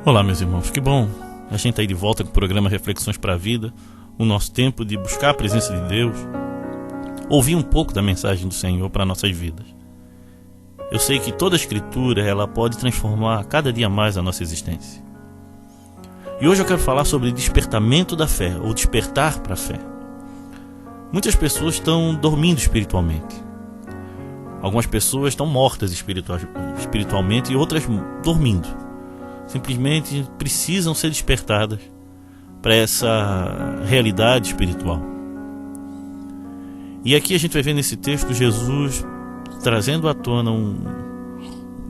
Olá, meus irmãos, que bom a gente está aí de volta com o programa Reflexões para a Vida, o nosso tempo de buscar a presença de Deus, ouvir um pouco da mensagem do Senhor para nossas vidas. Eu sei que toda a Escritura ela pode transformar cada dia mais a nossa existência. E hoje eu quero falar sobre despertamento da fé, ou despertar para a fé. Muitas pessoas estão dormindo espiritualmente. Algumas pessoas estão mortas espiritualmente e outras dormindo. Simplesmente precisam ser despertadas para essa realidade espiritual. E aqui a gente vai ver nesse texto Jesus trazendo à tona,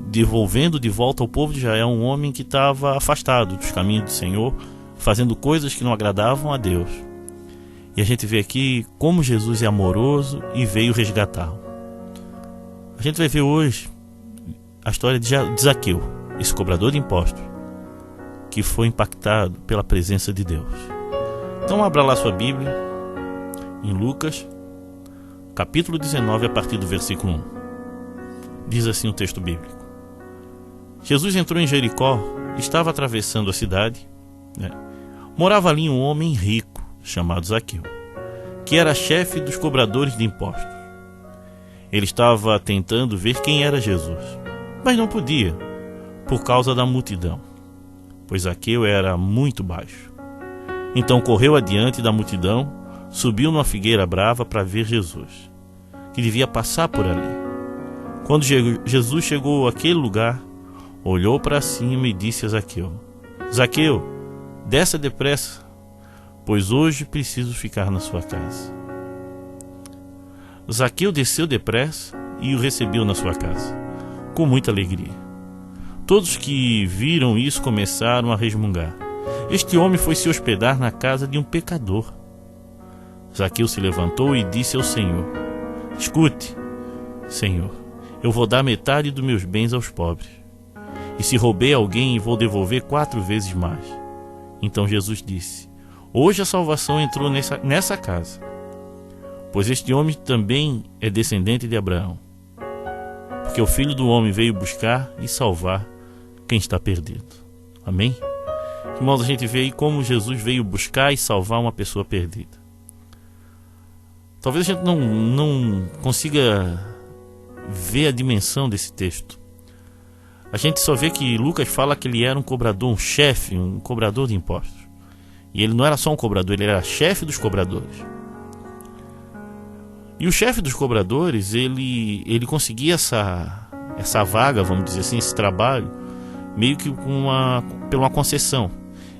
devolvendo de volta ao povo de Israel um homem que estava afastado dos caminhos do Senhor, fazendo coisas que não agradavam a Deus. E a gente vê aqui como Jesus é amoroso e veio resgatá-lo. A gente vai ver hoje a história de Zaqueu, esse cobrador de impostos, que foi impactado pela presença de Deus. Então abra lá sua Bíblia, em Lucas, capítulo 19, a partir do versículo 1. Diz assim o texto bíblico. Jesus entrou em Jericó, estava atravessando a cidade. Morava ali um homem rico, chamado Zaqueu, que era chefe dos cobradores de impostos. Ele estava tentando ver quem era Jesus, mas não podia, por causa da multidão, pois Zaqueu era muito baixo. Então correu adiante da multidão, subiu numa figueira brava para ver Jesus, que devia passar por ali. Quando Jesus chegou àquele lugar, olhou para cima e disse a Zaqueu: Zaqueu, desça depressa, pois hoje preciso ficar na sua casa. Zaqueu desceu depressa e o recebeu na sua casa, com muita alegria. Todos que viram isso começaram a resmungar. Este homem foi se hospedar na casa de um pecador. Zaqueu se levantou e disse ao Senhor: Escute, Senhor, eu vou dar metade dos meus bens aos pobres. E se roubei alguém, vou devolver 4 vezes mais. Então Jesus disse: Hoje a salvação entrou nessa casa, pois este homem também é descendente de Abraão. Porque o Filho do Homem veio buscar e salvar quem está perdido. Amém? Irmãos, a gente vê aí como Jesus veio buscar e salvar uma pessoa perdida. Talvez a gente não consiga ver a dimensão desse texto. A gente só vê que Lucas fala que ele era um cobrador, um chefe, um cobrador de impostos. E ele não era só um cobrador, ele era chefe dos cobradores. E o chefe dos cobradores, ele conseguia essa vaga, vamos dizer assim, esse trabalho, meio que por uma concessão.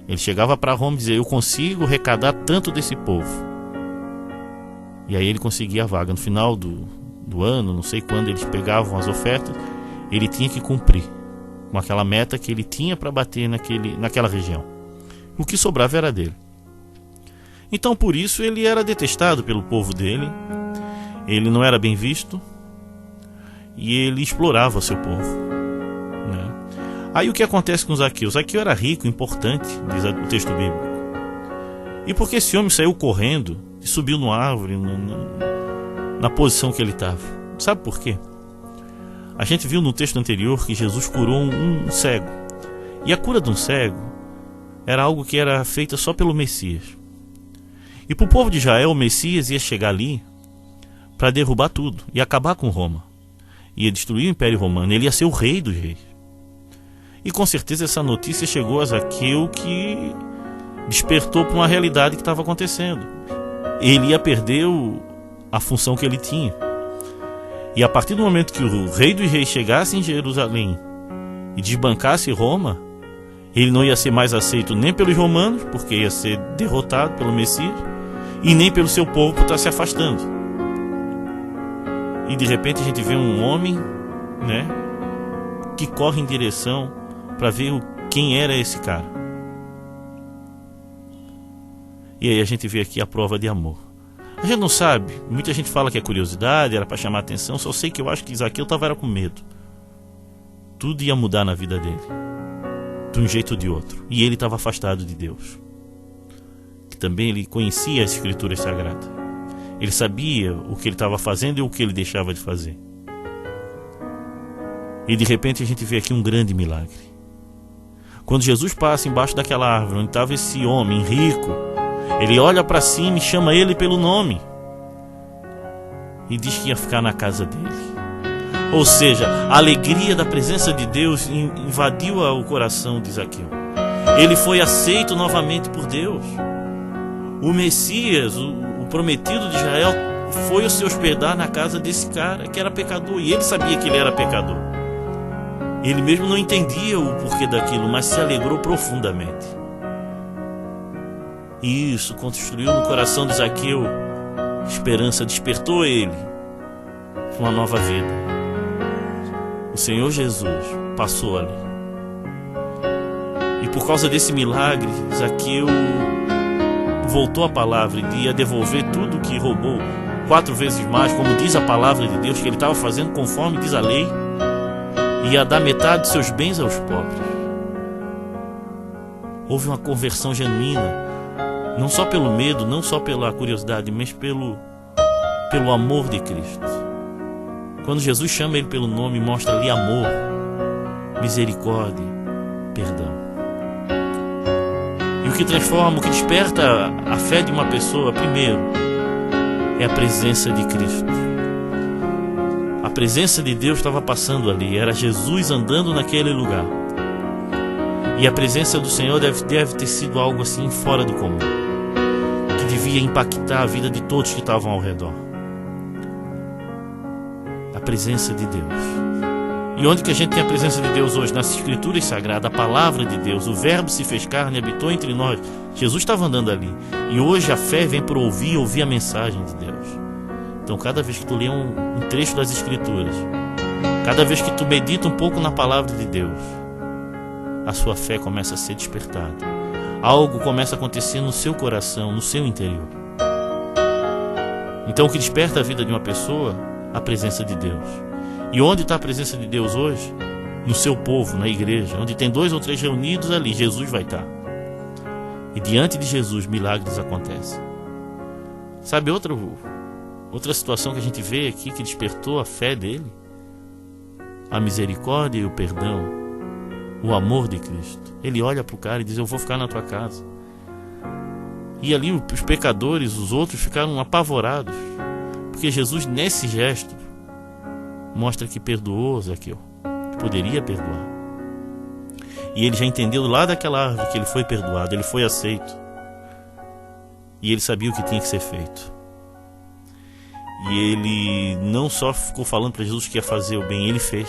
Ele chegava para Roma e dizia: eu consigo arrecadar tanto desse povo. E aí ele conseguia a vaga. No final do ano, não sei quando eles pegavam as ofertas, ele tinha que cumprir com aquela meta que ele tinha para bater naquela região. O que sobrava era dele. Então por isso ele era detestado pelo povo dele. Ele não era bem visto e ele explorava o seu povo, Aí o que acontece com Zaqueu? Zaqueu era rico, importante, diz o texto bíblico. E por que esse homem saiu correndo e subiu numa árvore na posição que ele estava? Sabe por quê? A gente viu no texto anterior que Jesus curou um cego. E a cura de um cego era algo que era feita só pelo Messias. E para o povo de Israel, o Messias ia chegar ali para derrubar tudo e acabar com Roma. Ia destruir o Império Romano, ele ia ser o rei dos reis. E com certeza essa notícia chegou a Zaqueu, que despertou para uma realidade que estava acontecendo. Ele ia perder a função que ele tinha. E a partir do momento que o rei dos reis chegasse em Jerusalém e desbancasse Roma, ele não ia ser mais aceito nem pelos romanos, porque ia ser derrotado pelo Messias, e nem pelo seu povo por estar se afastando. E de repente a gente vê um homem, que corre em direção para ver quem era esse cara. E aí a gente vê aqui a prova de amor. A gente não sabe, muita gente fala que é curiosidade, era para chamar atenção, só sei que eu acho que Zaqueu estava com medo. Tudo ia mudar na vida dele, de um jeito ou de outro. E ele estava afastado de Deus. Que também ele conhecia as Escrituras Sagradas. Ele sabia o que ele estava fazendo e o que ele deixava de fazer. E de repente a gente vê aqui um grande milagre. Quando Jesus passa embaixo daquela árvore onde estava esse homem rico, ele olha para cima e chama ele pelo nome e diz que ia ficar na casa dele. Ou seja, a alegria da presença de Deus invadiu o coração de Zaqueu. Ele foi aceito novamente por Deus. O Messias, o prometido de Israel, foi se hospedar na casa desse cara que era pecador, e ele sabia que ele era pecador. Ele mesmo não entendia o porquê daquilo, mas se alegrou profundamente. E isso construiu no coração de Zaqueu esperança, despertou ele para uma nova vida. O Senhor Jesus passou ali. E por causa desse milagre, Zaqueu voltou à palavra e ia devolver tudo que roubou 4 vezes mais, como diz a palavra de Deus, que ele estava fazendo conforme diz a lei, e ia dar metade de seus bens aos pobres. Houve uma conversão genuína, não só pelo medo, não só pela curiosidade, mas pelo amor de Cristo. Quando Jesus chama ele pelo nome, mostra ali amor, misericórdia, perdão. E o que transforma, o que desperta a fé de uma pessoa, primeiro, é a presença de Cristo. A presença de Deus estava passando ali, era Jesus andando naquele lugar. E a presença do Senhor deve ter sido algo assim fora do comum, que devia impactar a vida de todos que estavam ao redor. A presença de Deus. E onde que a gente tem a presença de Deus hoje? Nas Escrituras Sagradas, a palavra de Deus. O Verbo se fez carne e habitou entre nós. Jesus estava andando ali. E hoje a fé vem por ouvir a mensagem de Deus. Então cada vez que tu lê um trecho das Escrituras, cada vez que tu medita um pouco na palavra de Deus, a sua fé começa a ser despertada. Algo começa a acontecer no seu coração, no seu interior. Então o que desperta a vida de uma pessoa, a presença de Deus. E onde está a presença de Deus hoje? No seu povo, na igreja. Onde tem 2 ou 3 reunidos ali, Jesus vai estar. E diante de Jesus, milagres acontecem. Sabe outra situação que a gente vê aqui que despertou a fé dele? A misericórdia e o perdão. O amor de Cristo. Ele olha para o cara e diz: eu vou ficar na tua casa. E ali os pecadores, os outros, ficaram apavorados. Porque Jesus, nesse gesto, mostra que perdoou Zaqueu, que poderia perdoar. E ele já entendeu lá daquela árvore que ele foi perdoado, ele foi aceito. E ele sabia o que tinha que ser feito. E ele não só ficou falando para Jesus que ia fazer o bem, ele fez.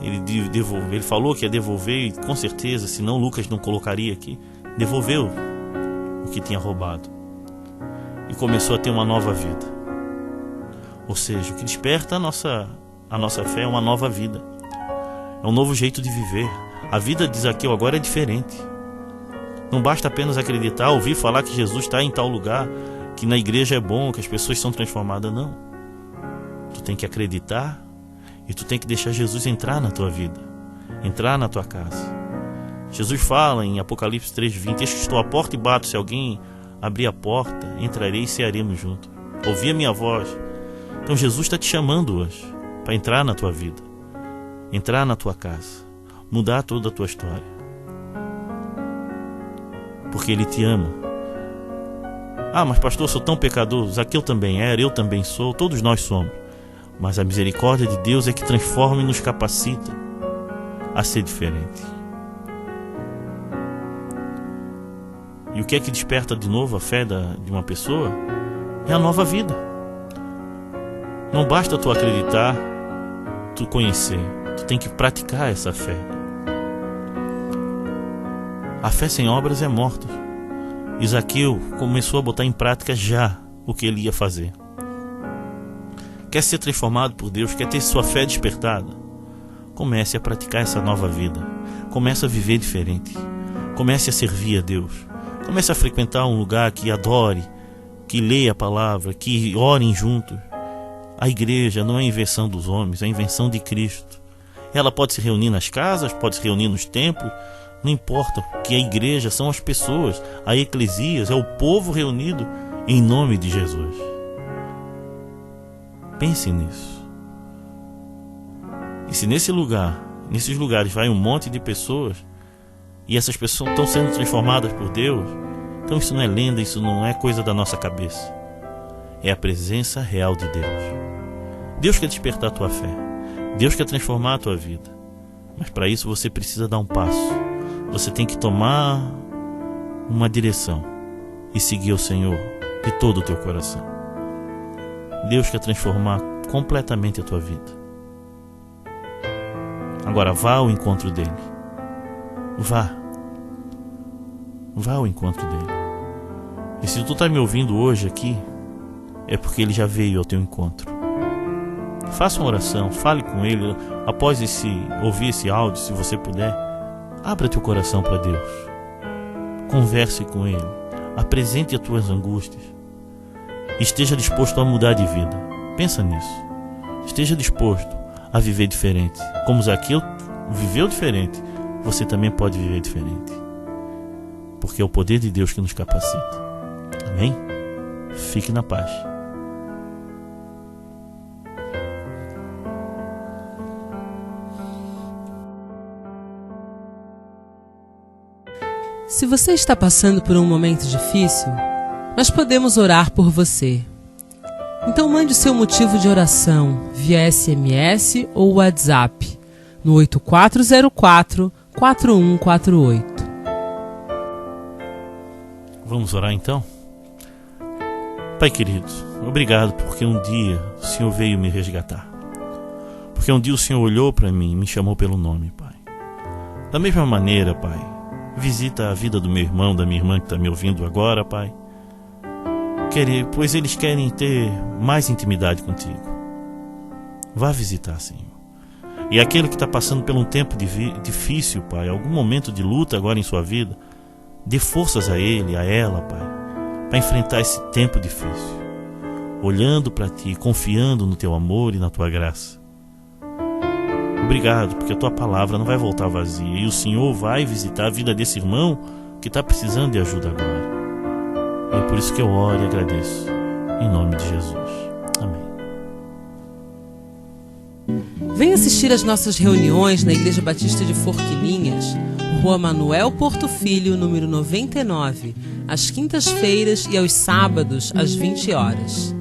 Ele falou que ia devolver, e com certeza, senão Lucas não colocaria aqui, devolveu o que tinha roubado. E começou a ter uma nova vida. Ou seja, o que desperta a nossa fé é uma nova vida. É um novo jeito de viver. A vida de Zaqueu agora é diferente. Não basta apenas acreditar, ouvir falar que Jesus está em tal lugar, que na igreja é bom, que as pessoas são transformadas. Não. Tu tem que acreditar e tu tem que deixar Jesus entrar na tua vida, entrar na tua casa. Jesus fala em Apocalipse 3:20: eis que estou à porta e bato, se alguém abrir a porta, entrarei e cearemos juntos. Ouvir a minha voz. Então Jesus está te chamando hoje para entrar na tua vida, entrar na tua casa, mudar toda a tua história, porque Ele te ama. Ah, mas pastor, eu sou tão pecador. Zaqueu também era, eu também sou, todos nós somos. Mas a misericórdia de Deus é que transforma e nos capacita a ser diferente. E o que é que desperta de novo a fé de uma pessoa? É a nova vida. Não basta tu acreditar, tu conhecer, tu tem que praticar essa fé. A fé sem obras é morta. E Zaqueu começou a botar em prática já o que ele ia fazer. Quer ser transformado por Deus, quer ter sua fé despertada? Comece a praticar essa nova vida. Comece a viver diferente. Comece a servir a Deus. Comece a frequentar um lugar que adore, que leia a palavra, que orem juntos. A igreja não é a invenção dos homens, é a invenção de Cristo. Ela pode se reunir nas casas, pode se reunir nos templos, não importa, que a igreja são as pessoas, a eclesias, é o povo reunido em nome de Jesus. Pense nisso. E se nesse lugar nesses lugares vai um monte de pessoas e essas pessoas estão sendo transformadas por Deus, então isso não é lenda, isso não é coisa da nossa cabeça. É a presença real de Deus. Deus quer despertar a tua fé. Deus quer transformar a tua vida. Mas para isso você precisa dar um passo. Você tem que tomar uma direção e seguir o Senhor de todo o teu coração. Deus quer transformar completamente a tua vida. Agora vá ao encontro dele. Vá ao encontro dele. E se tu está me ouvindo hoje aqui, é porque ele já veio ao teu encontro. Faça uma oração, fale com ele. Após ouvir esse áudio, se você puder, abra teu coração para Deus. Converse com ele. Apresente as tuas angústias. Esteja disposto a mudar de vida. Pensa nisso. Esteja disposto a viver diferente. Como Zaqueu viveu diferente, você também pode viver diferente. Porque é o poder de Deus que nos capacita. Amém? Fique na paz. Se você está passando por um momento difícil, nós podemos orar por você. Então mande o seu motivo de oração via SMS ou WhatsApp no 8404-4148. Vamos orar então? Pai querido, obrigado porque um dia o Senhor veio me resgatar. Porque um dia o Senhor olhou para mim e me chamou pelo nome, Pai. Da mesma maneira, Pai, visita a vida do meu irmão, da minha irmã que está me ouvindo agora, Pai. Pois eles querem ter mais intimidade contigo. Vá visitar, Senhor. E aquele que está passando por um tempo difícil, Pai, algum momento de luta agora em sua vida, dê forças a ele, a ela, Pai, para enfrentar esse tempo difícil, olhando para Ti, confiando no Teu amor e na Tua graça. Obrigado, porque a Tua palavra não vai voltar vazia e o Senhor vai visitar a vida desse irmão que está precisando de ajuda agora. E é por isso que eu oro e agradeço, em nome de Jesus. Amém. Venha assistir às nossas reuniões na Igreja Batista de Forquilinhas, Rua Manuel Porto Filho, número 99, às quintas-feiras e aos sábados, às 20 horas.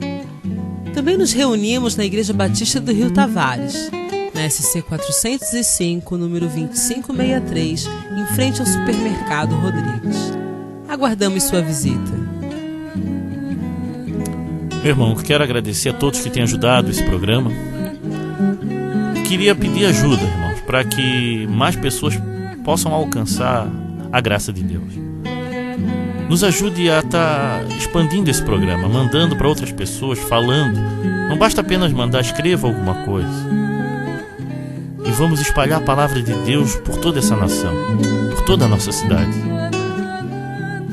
Também nos reunimos na Igreja Batista do Rio Tavares, na SC 405, número 2563, em frente ao Supermercado Rodrigues. Aguardamos sua visita. Meu irmão, quero agradecer a todos que têm ajudado esse programa. Queria pedir ajuda, irmãos, para que mais pessoas possam alcançar a graça de Deus. Nos ajude a estar expandindo esse programa, mandando para outras pessoas, falando. Não basta apenas mandar, escreva alguma coisa. E vamos espalhar a palavra de Deus por toda essa nação, por toda a nossa cidade.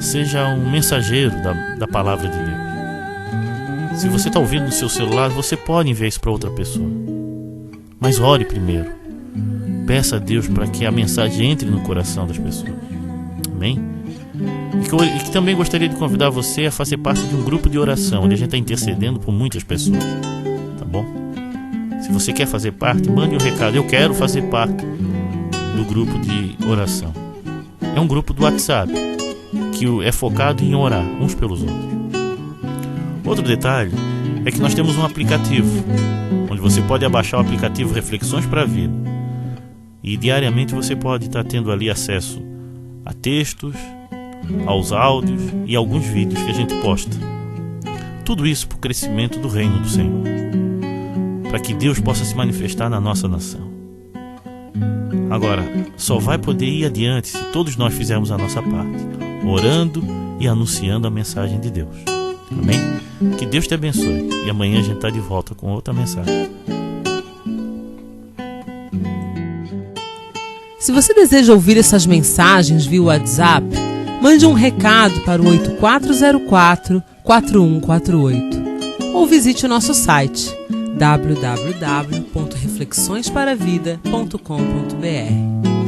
Seja um mensageiro da palavra de Deus. Se você está ouvindo no seu celular, você pode enviar isso para outra pessoa. Mas ore primeiro. Peça a Deus para que a mensagem entre no coração das pessoas. Amém? E que também gostaria de convidar você a fazer parte de um grupo de oração, onde a gente está intercedendo por muitas pessoas. Tá bom? Se você quer fazer parte, mande um recado. Eu quero fazer parte do grupo de oração. É um grupo do WhatsApp que é focado em orar uns pelos outros. Outro detalhe é que nós temos um aplicativo, onde você pode abaixar o aplicativo Reflexões para a Vida. E diariamente você pode estar tendo ali acesso a textos, aos áudios e alguns vídeos que a gente posta. Tudo isso para o crescimento do reino do Senhor, para que Deus possa se manifestar na nossa nação. Agora, só vai poder ir adiante se todos nós fizermos a nossa parte, orando e anunciando a mensagem de Deus. Amém? Que Deus te abençoe. E amanhã a gente está de volta com outra mensagem. Se você deseja ouvir essas mensagens via WhatsApp, mande um recado para o 8404-4148 ou visite o nosso site www.reflexõesparavida.com.br.